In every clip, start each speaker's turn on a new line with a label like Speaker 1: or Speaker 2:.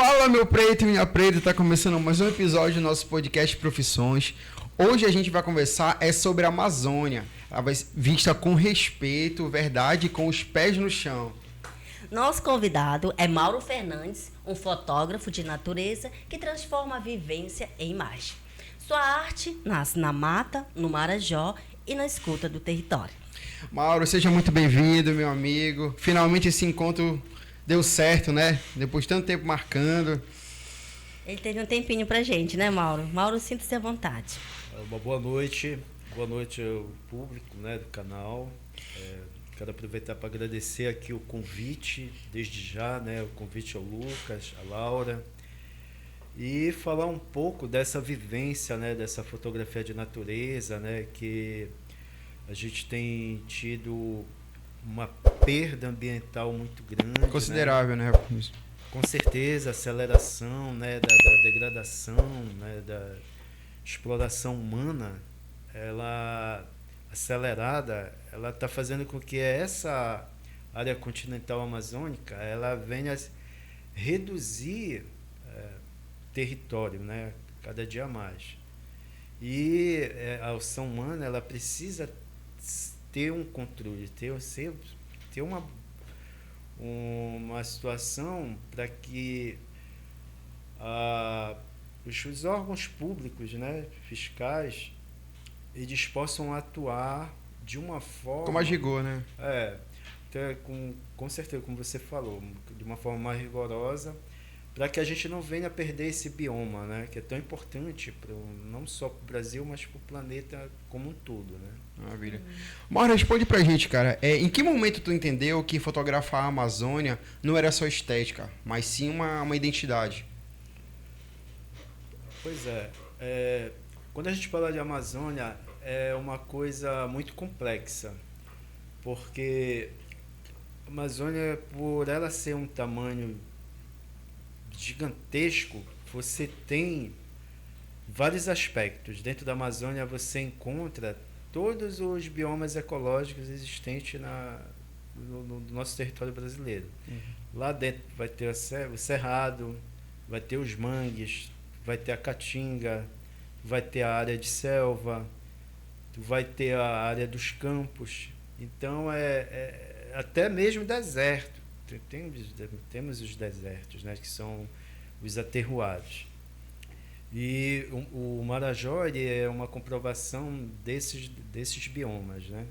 Speaker 1: Fala, meu preto e minha preta, tá começando mais um episódio do nosso podcast Profissões. Hoje a gente vai conversar sobre a Amazônia. Ela vai vista com respeito, verdade, com os pés no chão.
Speaker 2: Nosso convidado é Mauro Fernandes, um fotógrafo de natureza que transforma a vivência em imagem. Sua arte nasce na mata, no Marajó e na escuta do território.
Speaker 1: Mauro, seja muito bem-vindo, meu amigo. Finalmente esse encontro deu certo, né? Depois de tanto tempo marcando.
Speaker 2: Ele teve um tempinho pra gente, né, Mauro? Mauro, sinta-se à vontade.
Speaker 3: Uma boa noite ao público, né, do canal. Quero aproveitar para agradecer aqui o convite, desde já, né, o convite ao Lucas, à Laura, e falar um pouco dessa vivência, né, dessa fotografia de natureza, né, que a gente tem tido uma perda ambiental muito grande.
Speaker 1: Considerável, né?
Speaker 3: Com certeza, a aceleração, né, da degradação, né, da exploração humana, ela acelerada, ela está fazendo com que essa área continental amazônica ela venha reduzir território, né, cada dia mais. E a ação humana ela precisa ter um controle, ter uma situação para que os órgãos públicos, né, fiscais, eles possam atuar de uma forma...
Speaker 1: Como a Gigô, né?
Speaker 3: Com certeza, como você falou, de uma forma mais rigorosa, para que a gente não venha a perder esse bioma, né, que é tão importante não só para o Brasil, mas para o planeta como um todo, né?
Speaker 1: Maravilha. Mauro, responde pra gente, cara. Em que momento tu entendeu que fotografar a Amazônia não era só estética, mas sim uma identidade?
Speaker 3: Pois quando a gente fala de Amazônia, é uma coisa muito complexa, porque a Amazônia, por ela ser um tamanho gigantesco, você tem vários aspectos. Dentro da Amazônia você encontra todos os biomas ecológicos existentes no nosso território brasileiro. Lá dentro vai ter o cerrado, vai ter os mangues, vai ter a caatinga, vai ter a área de selva, vai ter a área dos campos. Então até mesmo deserto. Temos os desertos, né, que são os aterroados. E o Marajó é uma comprovação desses biomas, né?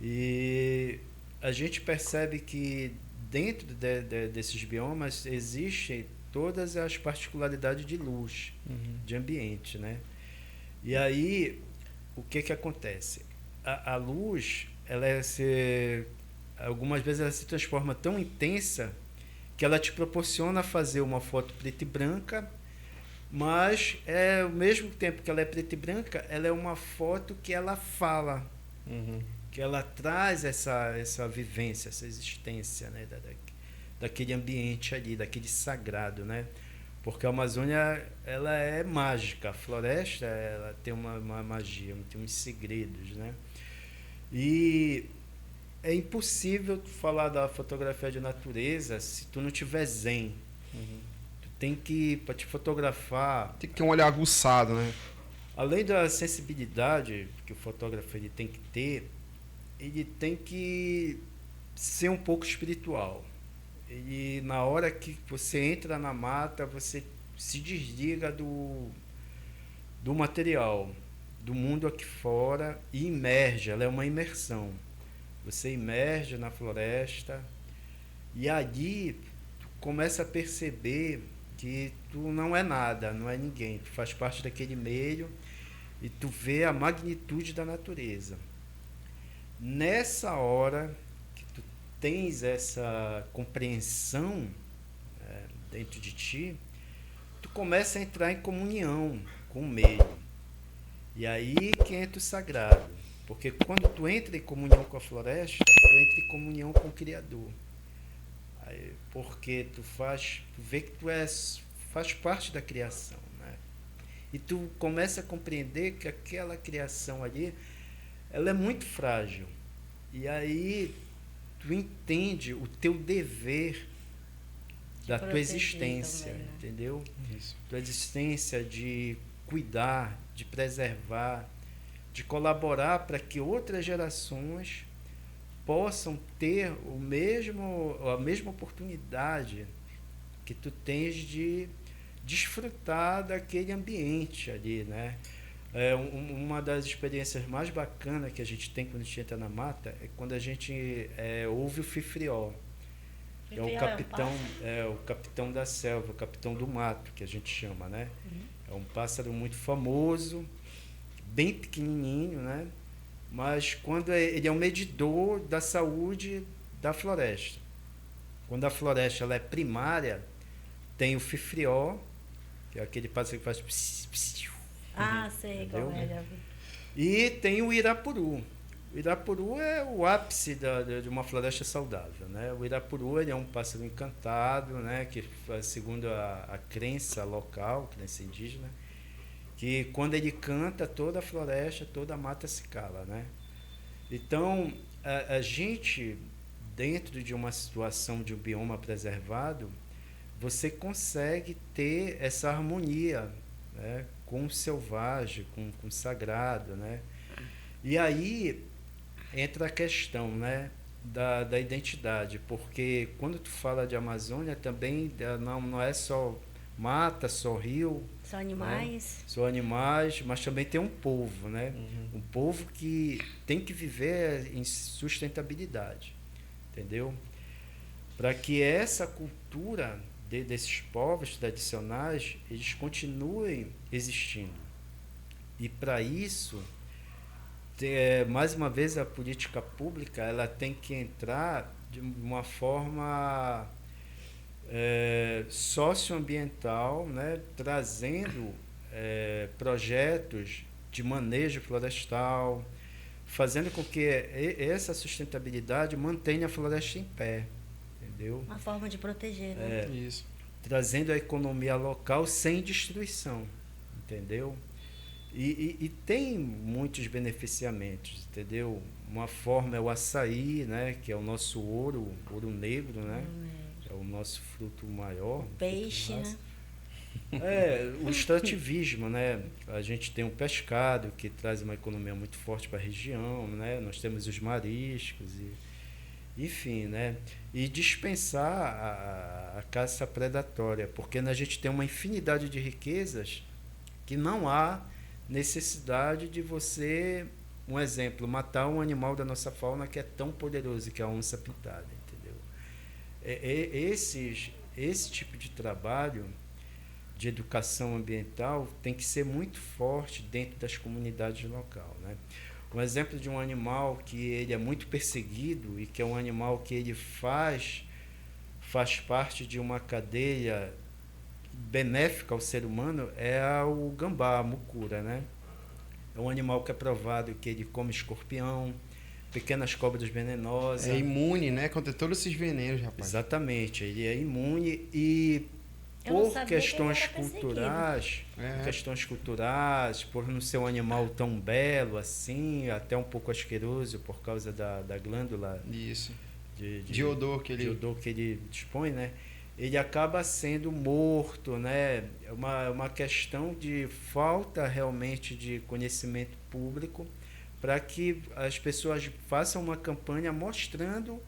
Speaker 3: E a gente percebe que dentro desses biomas existem todas as particularidades de luz, de ambiente, né? E aí, o que acontece? A luz, algumas vezes ela se transforma tão intensa que ela te proporciona fazer uma foto preta e branca, mas ao mesmo tempo que ela é preta e branca, ela é uma foto que ela fala, que ela traz essa vivência, essa existência, né, daquele ambiente ali, daquele sagrado, né? Porque a Amazônia ela é mágica, a floresta ela tem uma magia, tem uns segredos, né? E é impossível tu falar da fotografia de natureza se tu não tiver zen. Tu tem que, para te fotografar...
Speaker 1: Tem que ter um olhar aguçado, né?
Speaker 3: Além da sensibilidade que o fotógrafo ele tem que ser um pouco espiritual. E na hora que você entra na mata, você se desliga do material, do mundo aqui fora e imerge. Ela é uma imersão. Você imerge na floresta e ali tu começa a perceber que tu não é nada, não é ninguém. Tu faz parte daquele meio e tu vê a magnitude da natureza. Nessa hora que tu tens essa compreensão dentro de ti, tu começa a entrar em comunhão com o meio. E aí que entra o sagrado. Porque quando tu entra em comunhão com a floresta, tu entra em comunhão com o Criador. Porque tu vê que tu faz parte da criação, né? E tu começa a compreender que aquela criação ali, ela é muito frágil. E aí tu entende o teu dever da tua existência,
Speaker 2: também, né?
Speaker 3: entendeu?
Speaker 1: Isso.
Speaker 3: Tua existência de cuidar, de preservar, de colaborar para que outras gerações possam ter a mesma oportunidade que tu tens de desfrutar daquele ambiente ali, né? Uma das experiências mais bacanas que a gente tem quando a gente entra na mata é quando a gente ouve o fifrió. É o capitão, o capitão da selva, o capitão do mato, que a gente chama, né? É um pássaro muito famoso, bem pequenininho, né? Mas quando ele é um medidor da saúde da floresta. Quando a floresta ela é primária, tem o fifrió, que é aquele pássaro que faz psiu, psiu.
Speaker 2: Sei
Speaker 3: Entendeu?
Speaker 2: qual é, já vi.
Speaker 3: E tem o irapuru. O irapuru é o ápice de uma floresta saudável, né? O irapuru ele é um pássaro encantado, né? Que, segundo a crença local, crença indígena, que quando ele canta, toda a floresta, toda a mata se cala, né? Então, a gente, dentro de uma situação de um bioma preservado, você consegue ter essa harmonia, né? Com o selvagem, com o sagrado, né? E aí entra a questão, né? Da identidade, porque quando tu fala de Amazônia também não é só mata, só rio,
Speaker 2: São animais.
Speaker 3: né? São animais, mas também tem um povo, né? Um povo que tem que viver em sustentabilidade, entendeu? Para que essa cultura desses povos tradicionais, eles continuem existindo. E para isso, mais uma vez, a política pública ela tem que entrar de uma forma socioambiental, né, trazendo projetos de manejo florestal, fazendo com que essa sustentabilidade mantenha a floresta em pé, entendeu?
Speaker 2: Uma forma de proteger, né?
Speaker 1: Isso.
Speaker 3: Trazendo a economia local sem destruição, entendeu? E tem muitos beneficiamentos, entendeu? Uma forma é o açaí, né, que é o nosso ouro negro, né? É o nosso fruto maior.
Speaker 2: Peixe, né?
Speaker 3: O extrativismo, né? A gente tem o pescado, que traz uma economia muito forte para a região, né? Nós temos os mariscos, enfim, né? E dispensar a caça predatória, porque a gente tem uma infinidade de riquezas que não há necessidade de você, um exemplo, matar um animal da nossa fauna que é tão poderoso, que é a onça pintada, entendeu? Esse tipo de trabalho de educação ambiental tem que ser muito forte dentro das comunidades locais, né? Um exemplo de um animal que ele é muito perseguido e que é um animal que ele faz parte de uma cadeia benéfica ao ser humano é o gambá, a mucura, né? É um animal que é provado que ele come escorpião, pequenas cobras venenosas.
Speaker 1: É imune, né? Contra todos esses venenos, rapaz.
Speaker 3: Exatamente, ele é imune e por questões culturais, por não ser um animal tão belo assim, até um pouco asqueroso por causa da glândula
Speaker 1: Isso.
Speaker 3: de
Speaker 1: odor que
Speaker 3: ele dispõe, né? Ele acaba sendo morto, né? É uma questão de falta realmente de conhecimento público para que as pessoas façam uma campanha mostrando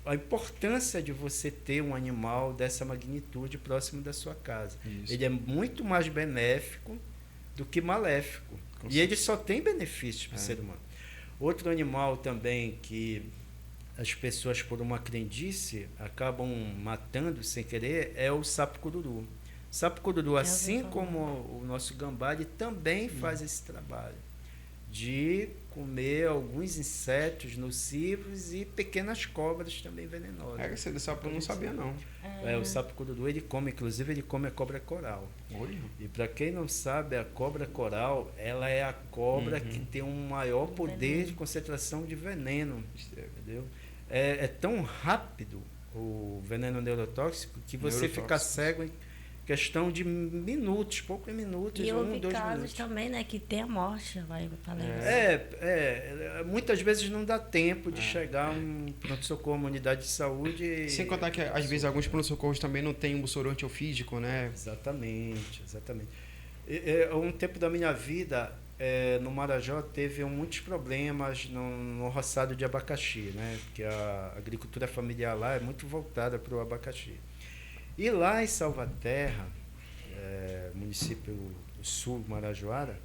Speaker 3: a importância de você ter um animal dessa magnitude próximo da sua casa.
Speaker 1: Isso.
Speaker 3: Ele é muito mais benéfico do que maléfico. E ele só tem benefícios para o ser humano. Outro animal também que as pessoas, por uma crendice, acabam matando sem querer é o sapo-cururu. O sapo-cururu, assim como o nosso gambá, ele também faz esse trabalho de comer alguns insetos nocivos e pequenas cobras também venenosas.
Speaker 1: Esse do sapo eu não sabia, não.
Speaker 3: O sapo-cururu, ele come a cobra coral.
Speaker 1: Olha.
Speaker 3: E para quem não sabe, a cobra coral, ela é a cobra que tem um maior poder de concentração de veneno, entendeu? É tão rápido o veneno neurotóxico que você fica cego questão de minutos, poucos minutos,
Speaker 2: E houve
Speaker 3: 2
Speaker 2: casos
Speaker 3: minutos.
Speaker 2: também, né, que tem a morte, vai falando.
Speaker 3: Muitas vezes não dá tempo de chegar um pronto-socorro, uma unidade de saúde.
Speaker 1: Sem contar que, às vezes, alguns pronto-socorros também não têm um soro antiofídico, né?
Speaker 3: Exatamente. Um tempo da minha vida, no Marajó, teve muitos problemas no roçado de abacaxi, né? Porque a agricultura familiar lá é muito voltada para o abacaxi. E lá em Salvaterra, município do sul, Marajoara,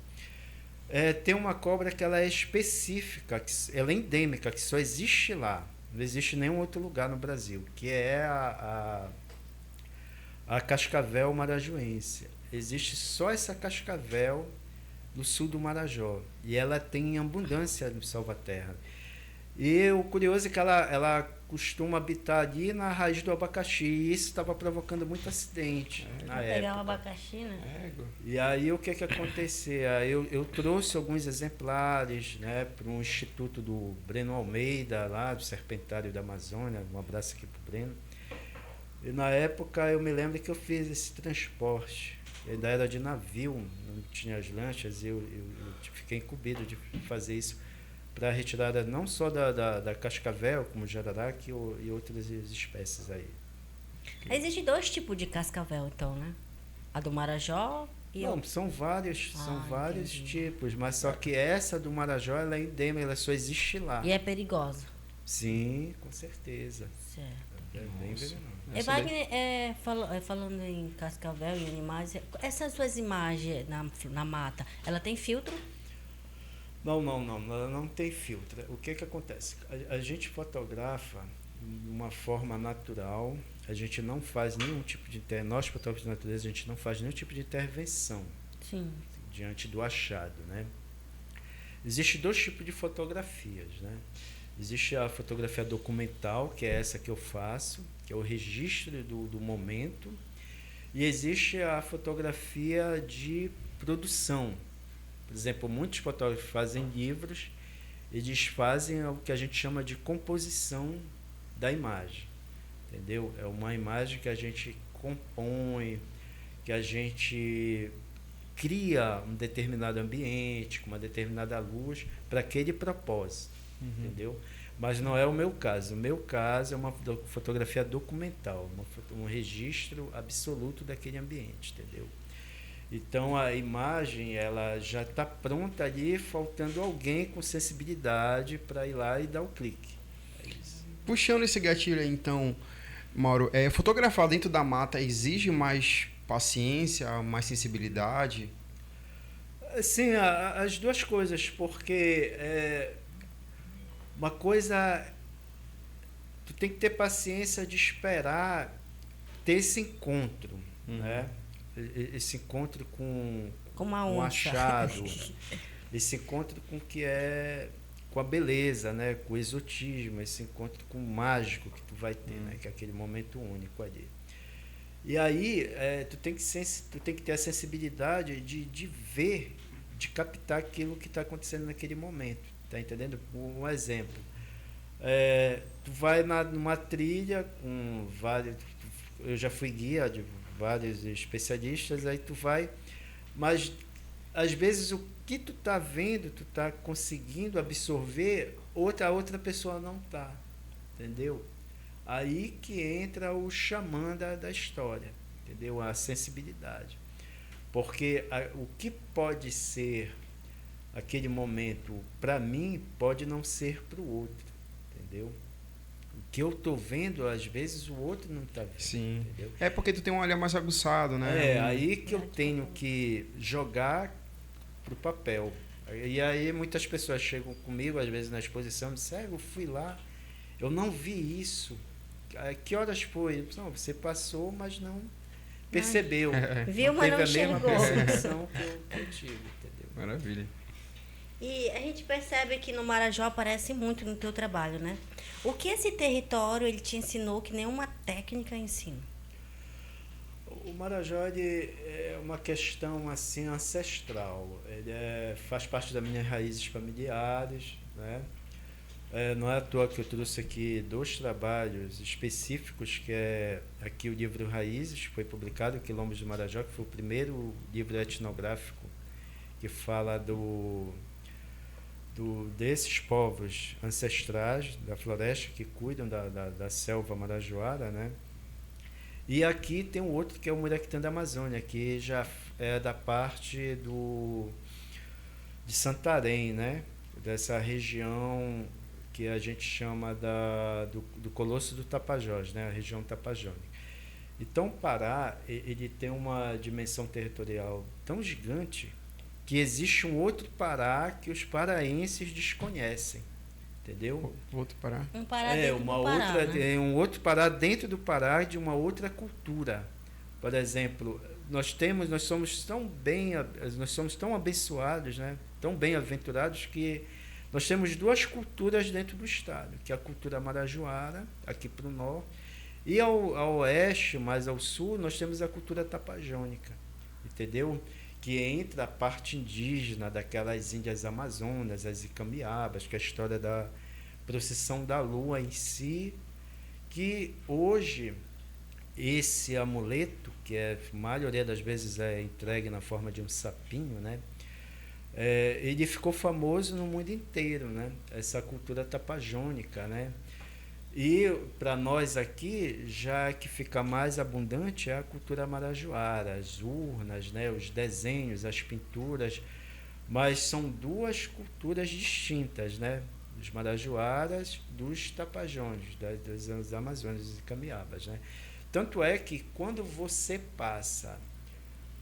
Speaker 3: tem uma cobra que ela é específica, ela é endêmica, que só existe lá. Não existe em nenhum outro lugar no Brasil, que é a cascavel marajoense. Existe só essa cascavel no sul do Marajó. E ela tem abundância no Salvaterra. E o curioso é que ela costuma habitar ali na raiz do abacaxi. E isso estava provocando muito acidente na
Speaker 2: Pra
Speaker 3: época.
Speaker 2: pegar o abacaxi, né?
Speaker 3: E aí o que aconteceu? Aí eu trouxe alguns exemplares, né, para um instituto do Breno Almeida, lá do Serpentário da Amazônia. Um abraço aqui para o Breno. E na época eu me lembro que eu fiz esse transporte. Eu ainda era de navio, não tinha as lanchas, eu fiquei incumbido de fazer isso para a retirada não só da cascavel, como jararaca e outras espécies aí.
Speaker 2: Existem 2 tipos de cascavel, então, né? A do Marajó e
Speaker 3: Não, são vários
Speaker 2: entendi.
Speaker 3: tipos, mas só que essa do Marajó, ela é endêmica, ela só existe lá.
Speaker 2: E é perigosa.
Speaker 3: Sim, com certeza.
Speaker 2: Certo.
Speaker 3: É bem venenoso.
Speaker 2: Wagner, falando em cascavel e animais, essas suas imagens na mata, ela tem filtro?
Speaker 3: Não, ela não tem filtro. O que acontece? A gente fotografa de uma forma natural, a gente não faz nenhum tipo de nós fotógrafos de natureza, a gente não faz nenhum tipo de intervenção.
Speaker 2: Sim.
Speaker 3: Diante do achado, né? Existem 2 tipos de fotografias, né? Existe a fotografia documental, que é essa que eu faço, que é o registro do momento, e existe a fotografia de produção. Por exemplo, muitos fotógrafos fazem livros, eles fazem o que a gente chama de composição da imagem, entendeu? É uma imagem que a gente compõe, que a gente cria um determinado ambiente, com uma determinada luz, para aquele propósito, entendeu? Mas não é o meu caso. O meu caso é uma fotografia documental, um registro absoluto daquele ambiente, entendeu? Então a imagem ela já está pronta ali, faltando alguém com sensibilidade para ir lá e dar o clique. É isso.
Speaker 1: Puxando esse gatilho aí, então, Mauro, fotografar dentro da mata exige mais paciência, mais sensibilidade?
Speaker 3: Sim, as 2 coisas, porque uma coisa, tu tem que ter paciência de esperar ter esse encontro, né? Esse encontro com
Speaker 2: Como a
Speaker 3: um
Speaker 2: onça.
Speaker 3: achado, esse encontro com a beleza, né? Com o exotismo, esse encontro com o mágico que tu vai ter, né? Que é aquele momento único ali. E aí tu tem que ter a sensibilidade de ver, de captar aquilo que está acontecendo naquele momento, tá entendendo? Um exemplo, tu vai numa trilha com vários, eu já fui guia de vários especialistas, aí tu vai, mas às vezes o que tu tá vendo, tu tá conseguindo absorver, outra pessoa não tá, entendeu? Aí que entra o xamã da história, entendeu? A sensibilidade. Porque o que pode ser aquele momento para mim, pode não ser para o outro, entendeu? O que eu tô vendo, às vezes, o outro não está vendo.
Speaker 1: Sim.
Speaker 3: Entendeu?
Speaker 1: É porque tu tem um olhar mais aguçado, né?
Speaker 3: Aí que eu tenho que jogar pro papel. E aí muitas pessoas chegam comigo, às vezes na exposição, e dizem, eu fui lá, eu não vi isso. Que horas foi? Não, você passou, mas não percebeu.
Speaker 2: Viu, mas não
Speaker 3: teve a mesma
Speaker 2: enxergou.
Speaker 3: percepção que eu tive, entendeu?
Speaker 1: Maravilha.
Speaker 2: E a gente percebe que no Marajó aparece muito no teu trabalho, né? O que esse território ele te ensinou que nenhuma técnica ensina?
Speaker 3: O Marajó ele é uma questão assim ancestral. Ele faz parte das minhas raízes familiares, né? Não é à toa que eu trouxe aqui 2 trabalhos específicos, que é aqui o livro Raízes, que foi publicado, Quilombos do Marajó, que foi o primeiro livro etnográfico que fala desses povos ancestrais da floresta que cuidam da selva marajoara, né? E aqui tem um outro que é o Muraquitã da Amazônia, que já é da parte de Santarém, né? Dessa região que a gente chama do Colosso do Tapajós, né? A região tapajônica. Então, o Pará, ele tem uma dimensão territorial tão gigante que existe um outro Pará que os paraenses desconhecem, entendeu?
Speaker 1: Outro Pará?
Speaker 2: Um Pará dentro do Pará, né?
Speaker 3: É um outro Pará dentro do Pará, de uma outra cultura. Por exemplo, nós somos tão abençoados, né? Tão bem-aventurados que nós temos 2 culturas dentro do estado, que é a cultura marajoara, aqui para o norte, e ao oeste, mais ao sul, nós temos a cultura tapajônica, entendeu? Que entra a parte indígena daquelas índias amazonas, as icamiabas, que é a história da procissão da lua em si, que hoje esse amuleto, que a maioria das vezes é entregue na forma de um sapinho, né? Ele ficou famoso no mundo inteiro, né? Essa cultura tapajônica, né? E para nós aqui, já que fica mais abundante é a cultura marajoara, as urnas, né? Os desenhos, as pinturas, mas são 2 culturas distintas, né? Os marajoaras dos tapajões, das Amazônias e Camiabas, né? Tanto é que quando você passa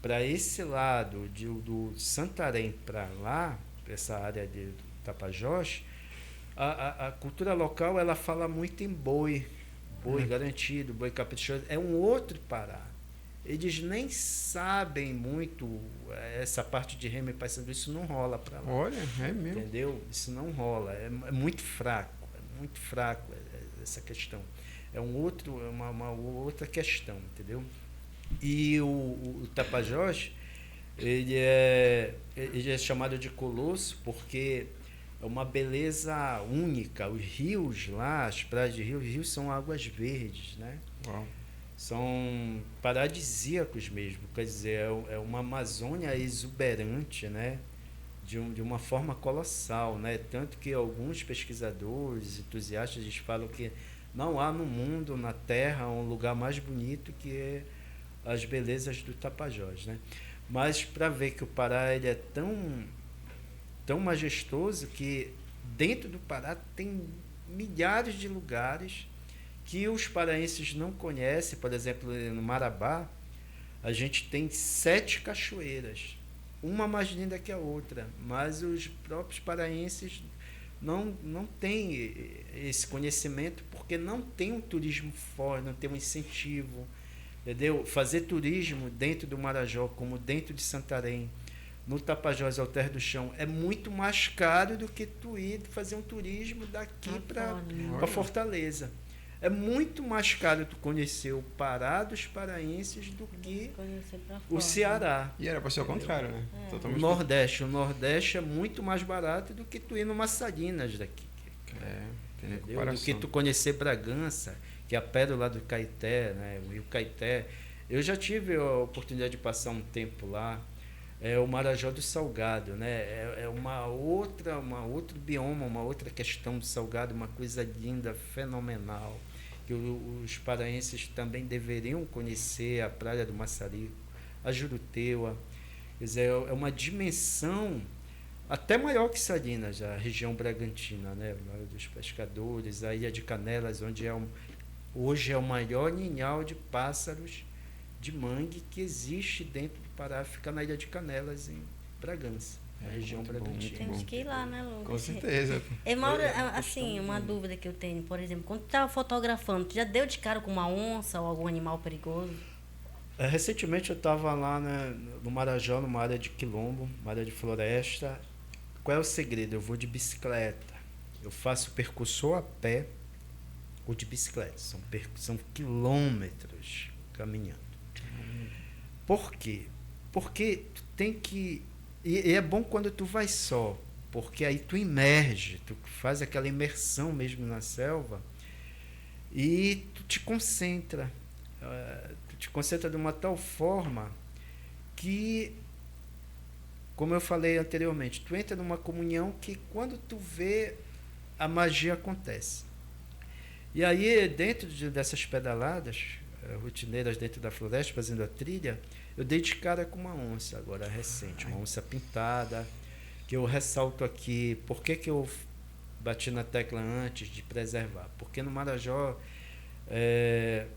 Speaker 3: para esse lado do Santarém para lá, essa área do Tapajós, a cultura local ela fala muito em boi garantido, boi caprichoso. É um outro Pará. Eles nem sabem muito essa parte de remo e paissandu, isso não rola para lá.
Speaker 1: Olha, é mesmo.
Speaker 3: Entendeu? Isso não rola. É muito fraco essa questão. É uma outra questão, entendeu? E o Tapajós, ele é chamado de colosso porque é uma beleza única. Os rios lá, as praias de rio, os rios são águas verdes, né?
Speaker 1: Uau.
Speaker 3: São paradisíacos mesmo, quer dizer, é uma Amazônia exuberante, né? De uma forma colossal, né? Tanto que alguns pesquisadores, entusiastas, eles falam que não há no mundo, na Terra, um lugar mais bonito que as belezas do Tapajós, né? Mas para ver que o Pará ele é tão majestoso que dentro do Pará tem milhares de lugares que os paraenses não conhecem. Por exemplo, no Marabá, a gente tem 7 cachoeiras, uma mais linda que a outra, mas os próprios paraenses não têm esse conhecimento porque não tem um turismo forte, não tem um incentivo, entendeu? Fazer turismo dentro do Marajó, como dentro de Santarém, no Tapajós, ao Terra do Chão, é muito mais caro do que tu ir fazer um turismo daqui para Fortaleza. É muito mais caro tu conhecer o Pará dos paraenses do que o Ceará.
Speaker 1: E era para ser o contrário, né?
Speaker 3: O Nordeste é muito mais barato do que tu ir numa Salinas daqui. Do que tu conhecer Bragança, que é a pérola do Caeté, né? O Rio Caeté. Eu já tive a oportunidade de passar um tempo lá. É o Marajó do Salgado, né? É outro bioma, uma outra questão do Salgado, uma coisa linda, fenomenal, que os paraenses também deveriam conhecer, a Praia do Maçarico, a Juruteua. Quer dizer, é uma dimensão até maior que Salinas, a região Bragantina, né? O Vale dos Pescadores, a Ilha de Canelas, onde hoje é o maior ninhal de pássaros de mangue que existe dentro do Pará, fica na Ilha de Canelas, em Bragança, na região Bragantina.
Speaker 2: Temos que ir lá, né, Lucas?
Speaker 1: Com certeza.
Speaker 2: Mauro, assim, uma dúvida que eu tenho, por exemplo, quando tu estava fotografando, tu já deu de cara com uma onça ou algum animal perigoso?
Speaker 3: Recentemente eu estava lá, né, no Marajó, numa área de quilombo, uma área de floresta. Qual é o segredo? Eu vou de bicicleta. Eu faço percurso a pé ou de bicicleta. São quilômetros caminhando. Por quê? Porque tu tem que... E é bom quando tu vai só. porque aí tu emerge, tu faz aquela imersão mesmo na selva e tu te concentra. Tu te concentra de uma tal forma que, como eu falei anteriormente, tu entra numa comunhão que quando tu vê, a magia acontece. E aí, dentro dessas pedaladas rotineiras dentro da floresta, fazendo a trilha, eu dei de cara com uma onça agora recente, uma onça pintada, que eu ressalto aqui. Por que eu bati na tecla antes de preservar? Porque no Marajó,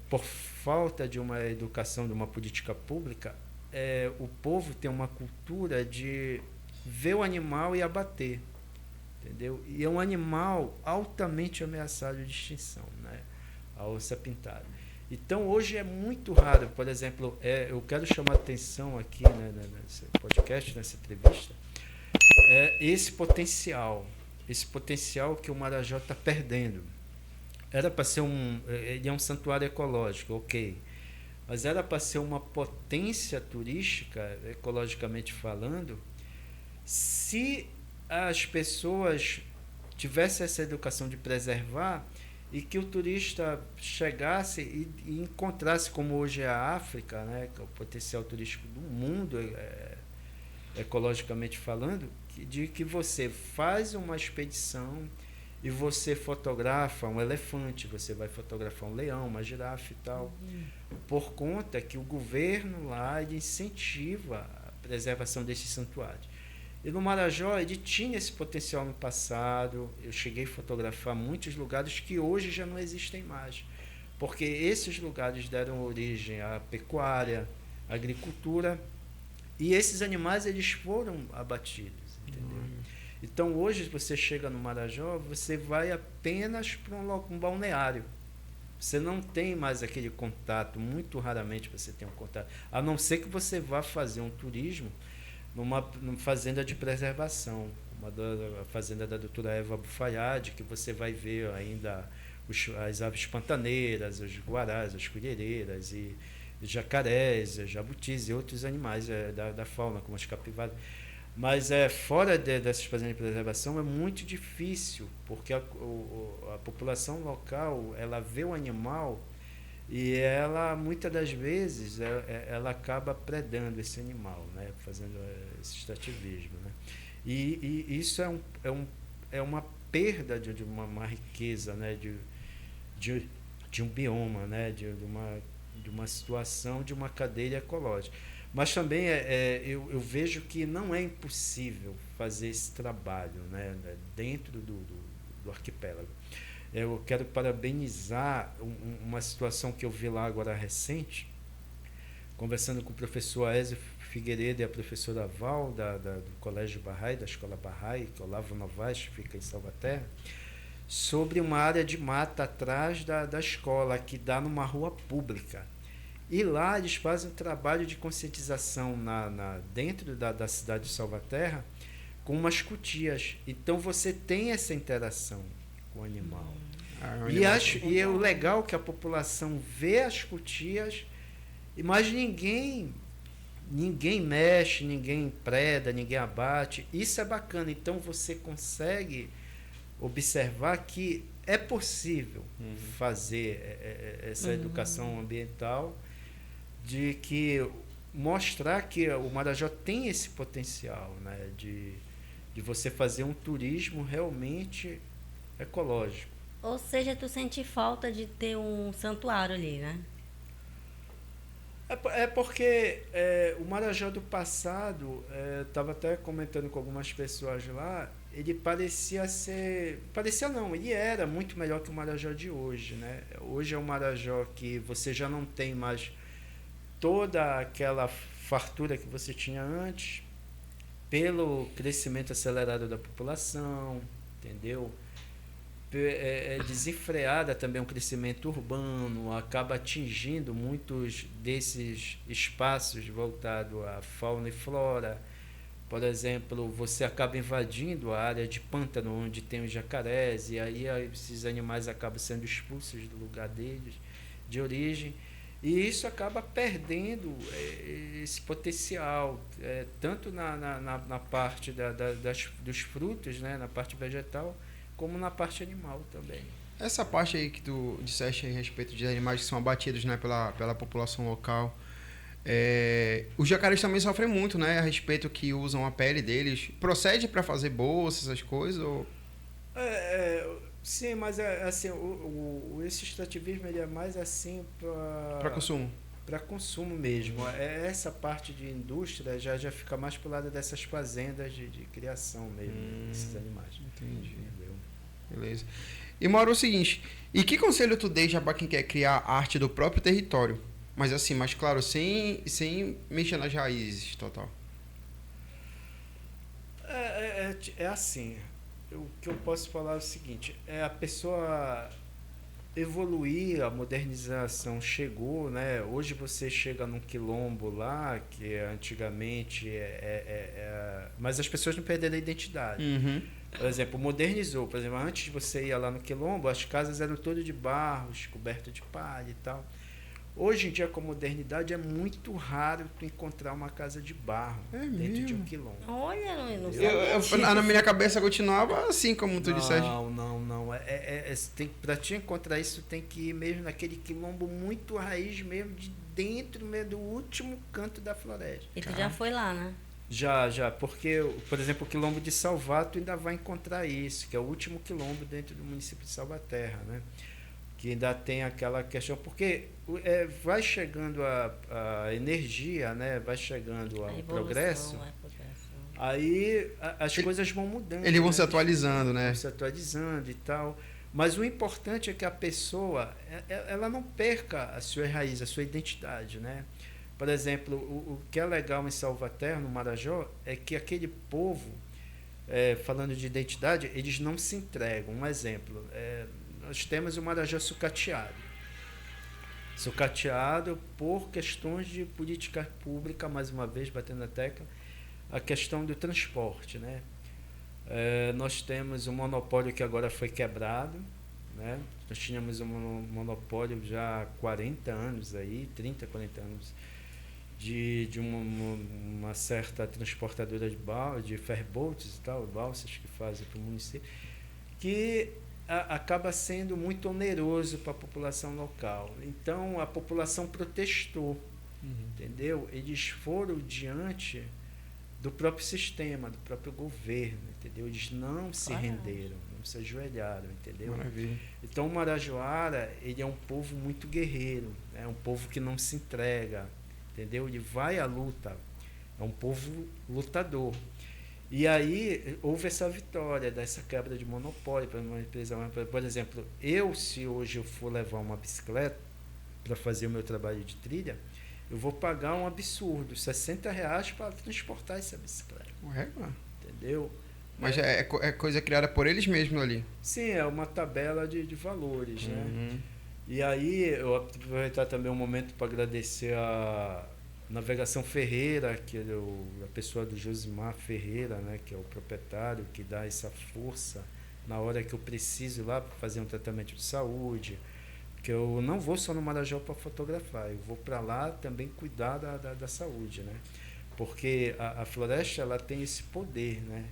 Speaker 3: por falta de uma educação, de uma política pública, o povo tem uma cultura de ver o animal e abater, entendeu? E é um animal altamente ameaçado de extinção, né? A onça pintada. Então hoje é muito raro, por exemplo, eu quero chamar a atenção aqui, né, nesse podcast, nessa entrevista, esse potencial que o Marajó está perdendo. Era para ser ele é um santuário ecológico, ok, mas era para ser uma potência turística, ecologicamente falando, se as pessoas tivessem essa educação de preservar e que o turista chegasse e encontrasse, como hoje é a África, né, que é o potencial turístico do mundo, ecologicamente falando, de que você faz uma expedição e você fotografa um elefante, você vai fotografar um leão, uma girafa e tal, por conta que o governo lá ele incentiva a preservação desses santuários. E no Marajó, ele tinha esse potencial no passado. Eu cheguei a fotografar muitos lugares que hoje já não existem mais, porque esses lugares deram origem à pecuária, à agricultura, e esses animais eles foram abatidos, entendeu? Então hoje você chega no Marajó, você vai apenas para um balneário. Você não tem mais aquele contato, muito raramente você tem um contato, a não ser que você vá fazer um turismo numa fazenda de preservação, a fazenda da doutora Eva Bufayad, que você vai ver ainda as aves pantaneiras, os guarás, as colhereiras, e jacarés, jabutis e outros animais da fauna, como as capivaras. Mas fora dessas fazendas de preservação é muito difícil, porque a população local ela vê o animal e ela, muitas das vezes, ela acaba predando esse animal, né? Fazendo esse extrativismo. Né? E isso é uma perda de uma riqueza, né? de um bioma, né? de uma situação, de uma cadeia ecológica. Mas também eu vejo que não é impossível fazer esse trabalho, né? Dentro do arquipélago. Eu quero parabenizar uma situação que eu vi lá agora recente, conversando com o professor Aézio Figueiredo e a professora Val, do Colégio Bahá'í, da Escola Bahá'í, que é o Olavo Novaes, que fica em Salvaterra, sobre uma área de mata atrás da escola, que dá numa rua pública. E lá eles fazem um trabalho de conscientização dentro da cidade de Salvaterra, com umas cutias. Então você tem essa interação com o animal. E o legal é que a população vê as cutias, mas ninguém mexe, ninguém preda, ninguém abate. Isso é bacana. Então você consegue observar que é possível fazer essa educação ambiental, de que mostrar que o Marajó tem esse potencial, né, de você fazer um turismo realmente ecológico.
Speaker 2: Ou seja, tu sente falta de ter um santuário ali, né?
Speaker 3: Porque o Marajó do passado, estava até comentando com algumas pessoas lá, ele parecia não, ele era muito melhor que o Marajó de hoje, né? Hoje é um Marajó que você já não tem mais toda aquela fartura que você tinha antes, pelo crescimento acelerado da população, entendeu? Desenfreada também um crescimento urbano, acaba atingindo muitos desses espaços voltados à fauna e flora. Por exemplo, você acaba invadindo a área de pântano onde tem os jacarés, e aí esses animais acabam sendo expulsos do lugar deles, de origem. E isso acaba perdendo esse potencial, tanto na parte dos frutos, né, na parte vegetal, como na parte animal também.
Speaker 1: Essa parte aí que tu disseste a respeito de animais que são abatidos, né, pela população local, os jacarés também sofrem muito, né, a respeito que usam a pele deles. Procede para fazer bolsas, essas coisas? Ou...
Speaker 3: Sim, mas assim, esse extrativismo ele é mais assim
Speaker 1: para consumo.
Speaker 3: Para consumo mesmo. Essa parte de indústria já fica mais pro lado dessas fazendas de criação mesmo desses animais.
Speaker 1: Entendi.
Speaker 3: Entendeu?
Speaker 1: Beleza. E Mauro, é o seguinte, e que conselho tu deixa para quem quer criar arte do próprio território? Mas assim, mas claro, sem mexer nas raízes, total.
Speaker 3: É assim, o que eu posso falar é o seguinte, a pessoa evoluir, a modernização chegou, né? Hoje você chega num quilombo lá, que antigamente mas as pessoas não perderam a identidade.
Speaker 1: Uhum.
Speaker 3: Por exemplo, modernizou. Por exemplo, antes de você ir lá no quilombo, as casas eram todas de barros, cobertas de palha e tal. Hoje em dia, com a modernidade, é muito raro tu encontrar uma casa de barro dentro de um quilombo.
Speaker 2: Olha, não sei.
Speaker 1: Na minha cabeça continuava assim, como tu disseste.
Speaker 3: Não. Para te encontrar isso, tem que ir mesmo naquele quilombo muito raiz mesmo, de dentro mesmo, do último canto da floresta.
Speaker 2: E tu já foi lá, né?
Speaker 3: Já, porque, por exemplo, o quilombo de Salvato ainda vai encontrar isso, que é o último quilombo dentro do município de Salvaterra, né? Que ainda tem aquela questão, porque vai chegando a energia, né? Vai chegando o progresso, aí as coisas vão mudando.
Speaker 1: Eles vão se atualizando, né?
Speaker 3: Vão se atualizando e tal. Mas o importante é que a pessoa ela não perca a sua raiz, a sua identidade, né? Por exemplo, o que é legal em Salvaterra, no Marajó, é que aquele povo, falando de identidade, eles não se entregam. Um exemplo, nós temos o Marajó sucateado. Sucateado por questões de política pública, mais uma vez, batendo na tecla, a questão do transporte, né? Nós temos um monopólio que agora foi quebrado, né? Nós tínhamos um monopólio já há 40 anos, 30, 40 anos, de uma certa transportadora de ferryboats e tal, balsas que fazem para o município, que acaba sendo muito oneroso para a população local. Então, a população protestou, entendeu? Eles foram diante do próprio sistema, do próprio governo, entendeu? Eles não se renderam, não se ajoelharam, entendeu?
Speaker 1: Maravilha.
Speaker 3: Então, o Marajoara, ele é um povo muito guerreiro, é um povo que não se entrega, entendeu? Ele vai à luta, é um povo lutador. E aí houve essa vitória dessa quebra de monopólio para uma empresa. Por exemplo, se hoje eu for levar uma bicicleta para fazer o meu trabalho de trilha, eu vou pagar um absurdo, R$60 para transportar essa bicicleta. Entendeu?
Speaker 1: Mas é coisa criada por eles mesmos ali.
Speaker 3: Sim, é uma tabela de valores, né? E aí eu aproveitar também um momento para agradecer a Navegação Ferreira, que é a pessoa do Josimar Ferreira, né, que é o proprietário, que dá essa força na hora que eu preciso ir lá para fazer um tratamento de saúde, porque eu não vou só no Marajó para fotografar, eu vou para lá também cuidar da saúde, né? Porque a floresta ela tem esse poder, né,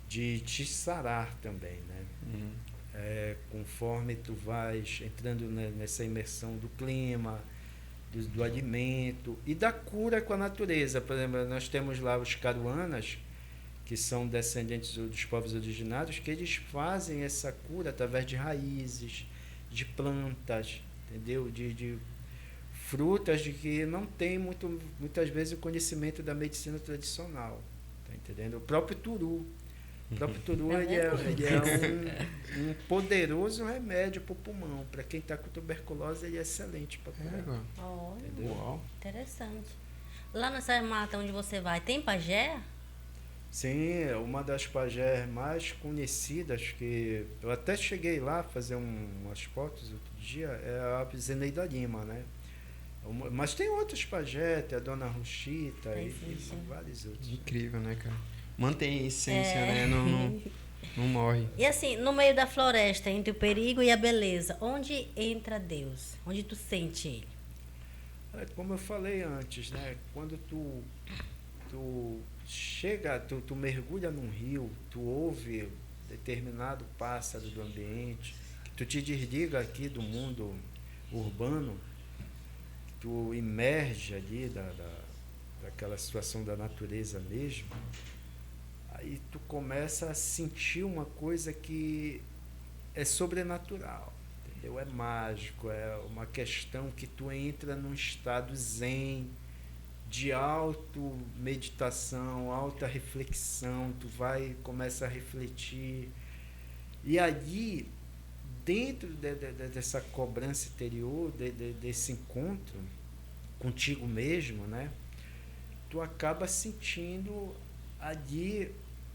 Speaker 3: de te sarar também, né? Conforme tu vais entrando nessa imersão do clima, do alimento e da cura com a natureza. Por exemplo, nós temos lá os caruanas, que são descendentes dos povos originários, que eles fazem essa cura através de raízes, de plantas, entendeu? De frutas de que não tem muitas vezes o conhecimento da medicina tradicional, tá entendendo? O próprio turu. O próprio turu ele é um poderoso remédio para o pulmão. Para quem está com tuberculose, ele é excelente para curar.
Speaker 2: Entendeu? Interessante. Lá nessa mata onde você vai, tem pajé?
Speaker 3: Sim, uma das pajés mais conhecidas, que eu até cheguei lá a fazer umas fotos outro dia, é a Zeneida Lima, né? Mas tem outros pajés, tem a Dona Ruchita e vários outros.
Speaker 1: Incrível, né, cara? Mantém a essência, né? Não morre.
Speaker 2: E assim, no meio da floresta, entre o perigo e a beleza, onde entra Deus? Onde tu sente Ele?
Speaker 3: Como eu falei antes, né? Quando tu chega, tu mergulha num rio, tu ouve determinado pássaro do ambiente, tu te desliga aqui do mundo urbano, tu emerge ali daquela situação da natureza mesmo, aí tu começa a sentir uma coisa que é sobrenatural, entendeu? É mágico, é uma questão que tu entra num estado zen, de auto-meditação, alta reflexão, tu começa a refletir, e ali, dentro dessa cobrança interior, desse encontro contigo mesmo, né, tu acaba sentindo ali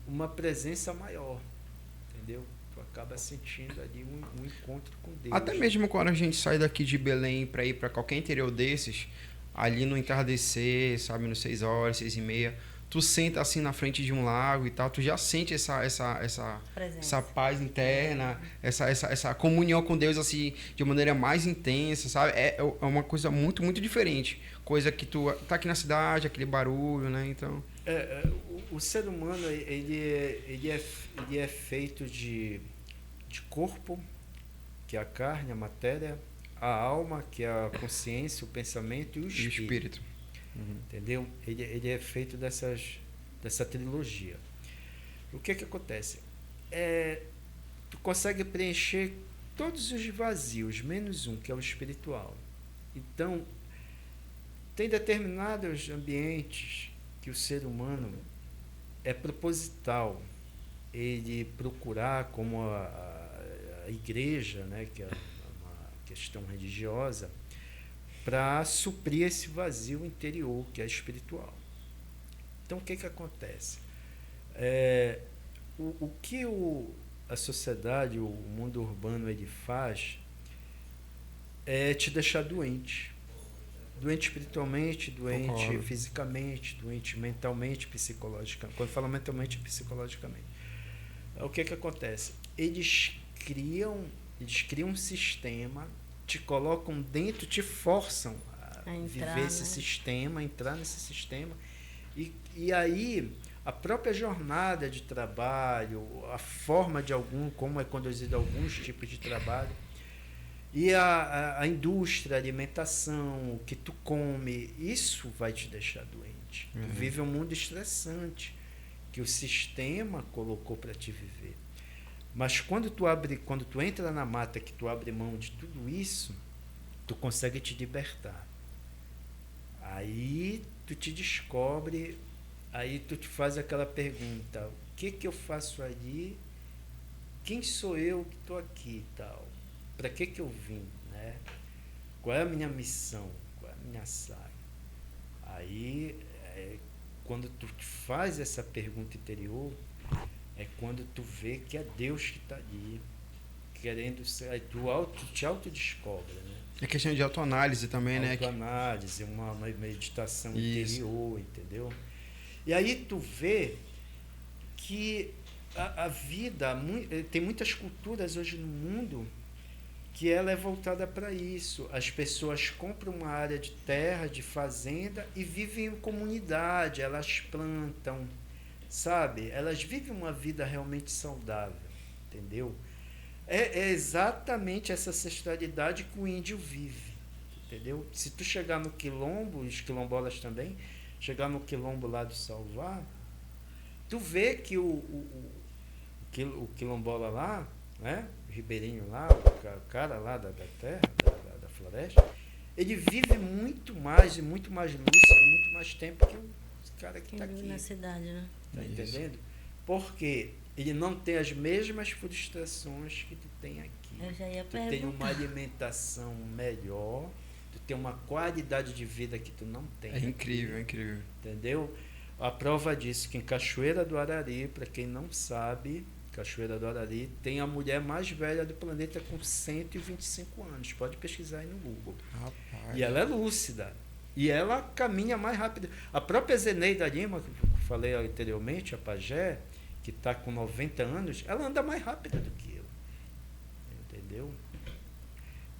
Speaker 3: uma presença maior, entendeu? Tu acaba sentindo ali um encontro com Deus.
Speaker 1: Até mesmo quando a gente sai daqui de Belém para ir para qualquer interior desses, ali no entardecer, sabe, nos 6 horas, 6:30, tu senta assim na frente de um lago e tal, tu já sente essa paz interna, essa comunhão com Deus assim de maneira mais intensa, sabe? É uma coisa muito, muito diferente. Coisa que tu tá aqui na cidade, aquele barulho, né? Então...
Speaker 3: O ser humano, ele é feito de corpo, que é a carne, a matéria, a alma, que é a consciência, o pensamento e o espírito.
Speaker 1: Uhum.
Speaker 3: Entendeu? Ele é feito dessa trilogia. O que acontece? Tu consegue preencher todos os vazios, menos um, que é o espiritual. Então, tem determinados ambientes que o ser humano é proposital ele procurar, como a igreja, né, que é uma questão religiosa, para suprir esse vazio interior, que é espiritual. Então, o que acontece? O que a sociedade, o mundo urbano, ele faz é te deixar doente. Doente espiritualmente, doente
Speaker 1: Concordo.
Speaker 3: fisicamente, doente mentalmente, psicologicamente. Quando falo mentalmente, psicologicamente. O que acontece? Eles criam um sistema, te colocam dentro, te forçam a
Speaker 2: entrar,
Speaker 3: viver esse
Speaker 2: né?
Speaker 3: sistema, entrar nesse sistema. E aí, a própria jornada de trabalho, a forma como é conduzido alguns tipos de trabalho, e a indústria, a alimentação, o que tu come, isso vai te deixar doente.
Speaker 1: Uhum.
Speaker 3: Tu vive um mundo estressante que o sistema colocou para te viver. Mas quando tu entra na mata, que tu abre mão de tudo isso, tu consegue te libertar. Aí tu te descobre, aí tu te faz aquela pergunta: o que eu faço ali? Quem sou eu que estou aqui e tal? Para que eu vim, né? Qual é a minha missão? Qual é a minha saga? Aí, quando tu faz essa pergunta interior, é quando tu vê que é Deus que está ali, querendo ser. Aí tu te autodescobre, né?
Speaker 1: É questão de autoanálise também, né?
Speaker 3: Autoanálise, uma meditação
Speaker 1: Isso.
Speaker 3: interior, entendeu? E aí tu vê que a vida, tem muitas culturas hoje no mundo que ela é voltada para isso. As pessoas compram uma área de terra, de fazenda e vivem em comunidade, elas plantam, sabe? Elas vivem uma vida realmente saudável, entendeu? É exatamente essa ancestralidade que o índio vive, entendeu? Se tu chegar no quilombo, os quilombolas também, chegar no quilombo lá do Salvar, tu vê que o quilombola lá, né? O ribeirinho lá, o cara lá da terra, da floresta, ele vive muito mais lúcido, muito mais tempo que o cara que está aqui.
Speaker 2: Na cidade, né?
Speaker 3: Tá entendendo? Porque ele não tem as mesmas frustrações que tu tem aqui.
Speaker 2: Eu já ia
Speaker 3: Tu tem
Speaker 2: perguntar.
Speaker 3: uma alimentação melhor, tu tem uma qualidade de vida que tu não tem.
Speaker 1: É incrível, é incrível.
Speaker 3: Entendeu? A prova disso que em Cachoeira do Arari, para quem não sabe, Cachoeira do Arari tem a mulher mais velha do planeta com 125 anos. Pode pesquisar aí no Google.
Speaker 1: Rapaz.
Speaker 3: E ela é lúcida. E ela caminha mais rápido. A própria Zeneida Lima, que eu falei anteriormente, a pajé, que está com 90 anos, ela anda mais rápida do que eu. Entendeu?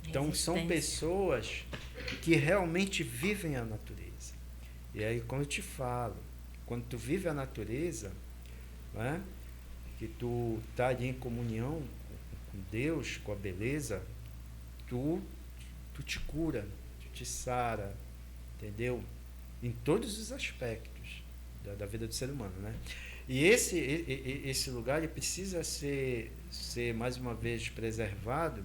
Speaker 3: Então, são
Speaker 2: Resistência.
Speaker 3: pessoas que realmente vivem a natureza. E aí, como eu te falo, quando tu vive a natureza, né, que tu está ali em comunhão com Deus, com a beleza, tu te cura, tu te sara, entendeu? Em todos os aspectos da vida do ser humano, né? E esse lugar ele precisa ser mais uma vez preservado,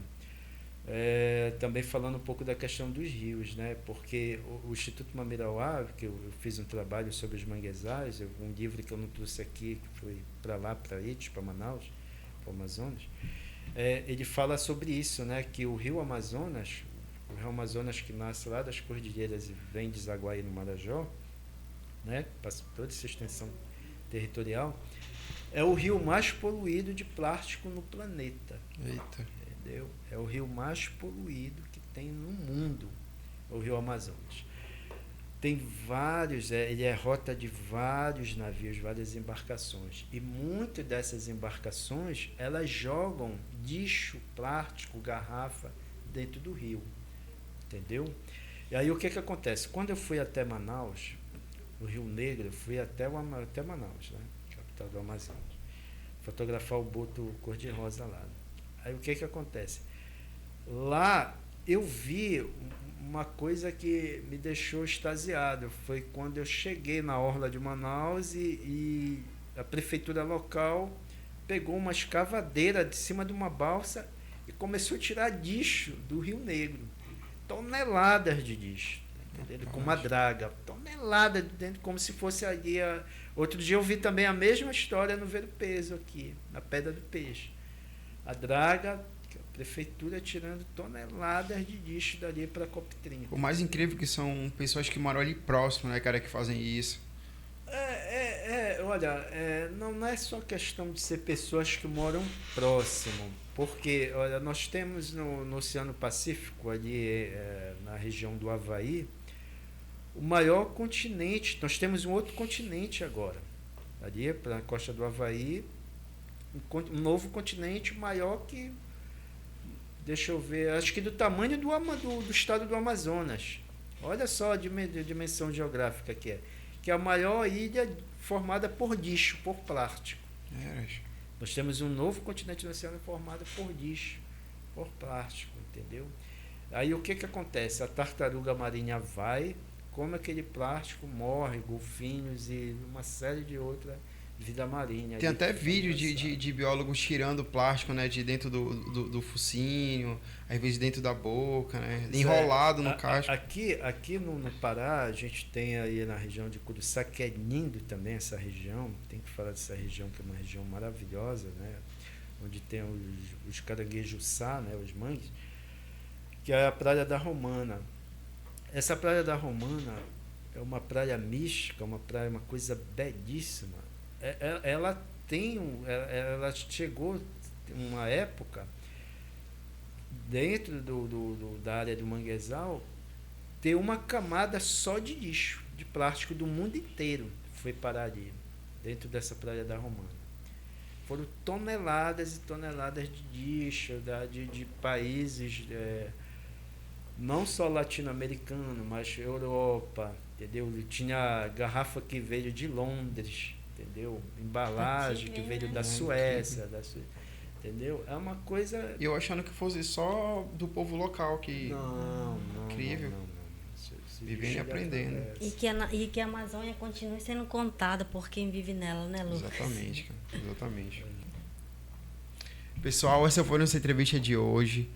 Speaker 3: também falando um pouco da questão dos rios, né? Porque o Instituto Mamirauá, que eu fiz um trabalho sobre os manguezais, um livro que eu não trouxe aqui, que foi para lá, para Ites, para Manaus, para o Amazonas, ele fala sobre isso, né? Que o rio Amazonas que nasce lá das cordilheiras e vem desaguar aí no Marajó, né? Passa por toda essa extensão territorial, é o rio mais poluído de plástico no planeta.
Speaker 1: Eita.
Speaker 3: Entendeu? É o rio mais poluído que tem no mundo, o rio Amazonas. Tem vários, ele é rota de vários navios, várias embarcações. E muitas dessas embarcações, elas jogam lixo, plástico, garrafa dentro do rio. Entendeu? E aí o que acontece? Quando eu fui até Manaus, no Rio Negro, eu fui até Manaus, né? Capital do Amazonas, fotografar o boto cor-de-rosa lá. Aí o que acontece? Lá eu vi uma coisa que me deixou extasiado. Foi quando eu cheguei na orla de Manaus e a prefeitura local pegou uma escavadeira de cima de uma balsa e começou a tirar lixo do Rio Negro. Toneladas de lixo, entendeu? Com uma draga, tonelada de dentro, como se fosse ali. Outro dia eu vi também a mesma história no Ver o Peso aqui, na Pedra do Peixe. A draga, a prefeitura tirando toneladas de lixo dali para a COP30.
Speaker 1: O mais incrível que são pessoas que moram ali próximo, né, cara, que fazem isso.
Speaker 3: Olha, não é só questão de ser pessoas que moram próximo, porque olha, nós temos no Oceano Pacífico, ali na região do Havaí, o maior continente. Nós temos um outro continente agora, ali para a costa do Havaí, um novo continente maior que, deixa eu ver, acho que do tamanho do estado do Amazonas. Olha só a dimensão geográfica que é a maior ilha formada por lixo, por plástico. Nós temos um novo continente no oceano formado por lixo, por plástico, entendeu? Aí o que acontece? A tartaruga marinha vai, come aquele plástico, morre, golfinhos e uma série de outras vida marinha.
Speaker 1: Tem até vídeo de biólogos tirando plástico, né, de dentro do focinho, às vezes dentro da boca, né, enrolado no casco.
Speaker 3: Aqui no Pará, a gente tem aí na região de Curuçá, que é lindo também essa região, tem que falar dessa região, que é uma região maravilhosa, né, onde tem os caranguejos-sá, né, os mangues, que é a Praia da Romana. Essa Praia da Romana é uma praia mística, uma coisa belíssima. Ela chegou uma época dentro da área do manguezal ter uma camada só de lixo, de plástico do mundo inteiro foi parar ali, dentro dessa Praia da Romana. Foram toneladas e toneladas de lixo de países, não só latino-americano, mas Europa, entendeu? Tinha garrafa que veio de Londres, entendeu? Embalagem que veio da Suécia, entendeu? É uma coisa...
Speaker 1: Eu achando que fosse só do povo local que...
Speaker 3: Não.
Speaker 1: Incrível.
Speaker 3: Não.
Speaker 1: Vivendo e aprendendo.
Speaker 2: E que a Amazônia continue sendo contada por quem vive nela, né, Lucas?
Speaker 1: Exatamente, cara. Exatamente. Pessoal, essa foi a nossa entrevista de hoje.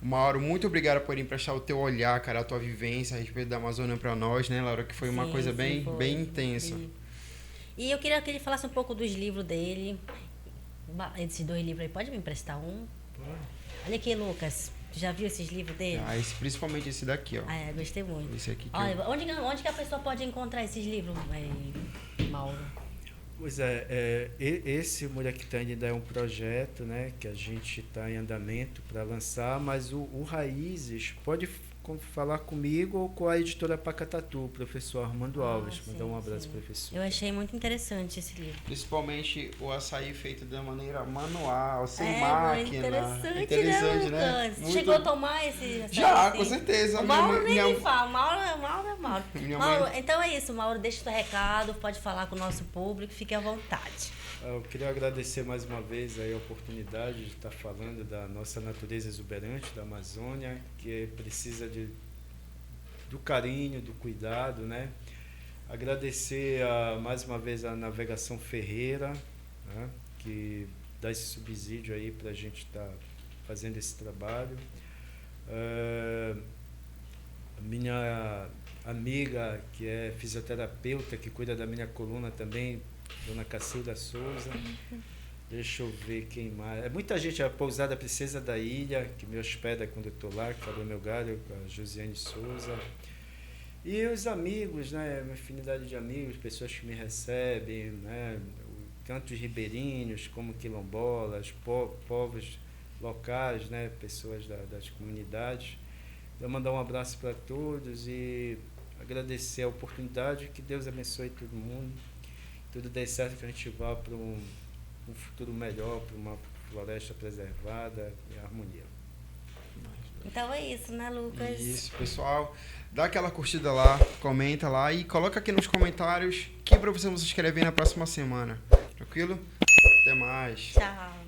Speaker 1: Mauro, muito obrigado por emprestar o teu olhar, cara, a tua vivência a respeito da Amazônia para nós, né, Laura? Que foi uma coisa bem intensa.
Speaker 2: E eu queria que ele falasse um pouco dos livros dele. Esses 2 livros aí, pode me emprestar um? Olha aqui, Lucas. Já viu esses livros dele?
Speaker 1: Principalmente esse daqui, ó.
Speaker 2: Gostei muito.
Speaker 1: Esse aqui que
Speaker 2: Olha, onde que a pessoa pode encontrar esses livros, Mauro?
Speaker 3: Pois esse Muriaquitã ainda é um projeto, né, que a gente está em andamento para lançar, mas o Raízes falar comigo ou com a editora Pacatatu, o professor Armando Alves. Mandar um abraço, professor.
Speaker 2: Eu achei muito interessante esse livro.
Speaker 1: Principalmente o açaí feito de maneira manual, sem
Speaker 2: máquina. Interessante, né, Lucas? Muito... Chegou a tomar esse açaí?
Speaker 1: Já, com certeza.
Speaker 2: O Mauro nem me fala. Mauro. Mauro, então é isso, Mauro, deixa o seu recado, pode falar com o nosso público, fique à vontade.
Speaker 3: Eu queria agradecer mais uma vez aí a oportunidade de estar falando da nossa natureza exuberante, da Amazônia, que precisa do carinho, do cuidado, né? Agradecer mais uma vez a Navegação Ferreira, né? Que dá esse subsídio aí para a gente estar fazendo esse trabalho. A minha amiga, que é fisioterapeuta, que cuida da minha coluna também, Dona Cacilda Souza. Deixa eu ver quem mais. Muita gente, a Pousada Princesa da Ilha, que me hospeda quando eu estou lá, que falou meu galho, a Josiane Souza. E os amigos, né? Uma infinidade de amigos, pessoas que me recebem, né? Tanto os ribeirinhos como quilombolas, povos locais, né? Pessoas das comunidades. Eu mandar um abraço para todos e agradecer a oportunidade. Que Deus abençoe todo mundo. Tudo dê certo, que a gente vá para um futuro melhor, para uma floresta preservada e harmonia.
Speaker 2: Então é isso, né, Lucas?
Speaker 1: Isso, pessoal. Dá aquela curtida lá, comenta lá e coloca aqui nos comentários que profissão você quer ver na próxima semana. Tranquilo? Até mais.
Speaker 2: Tchau.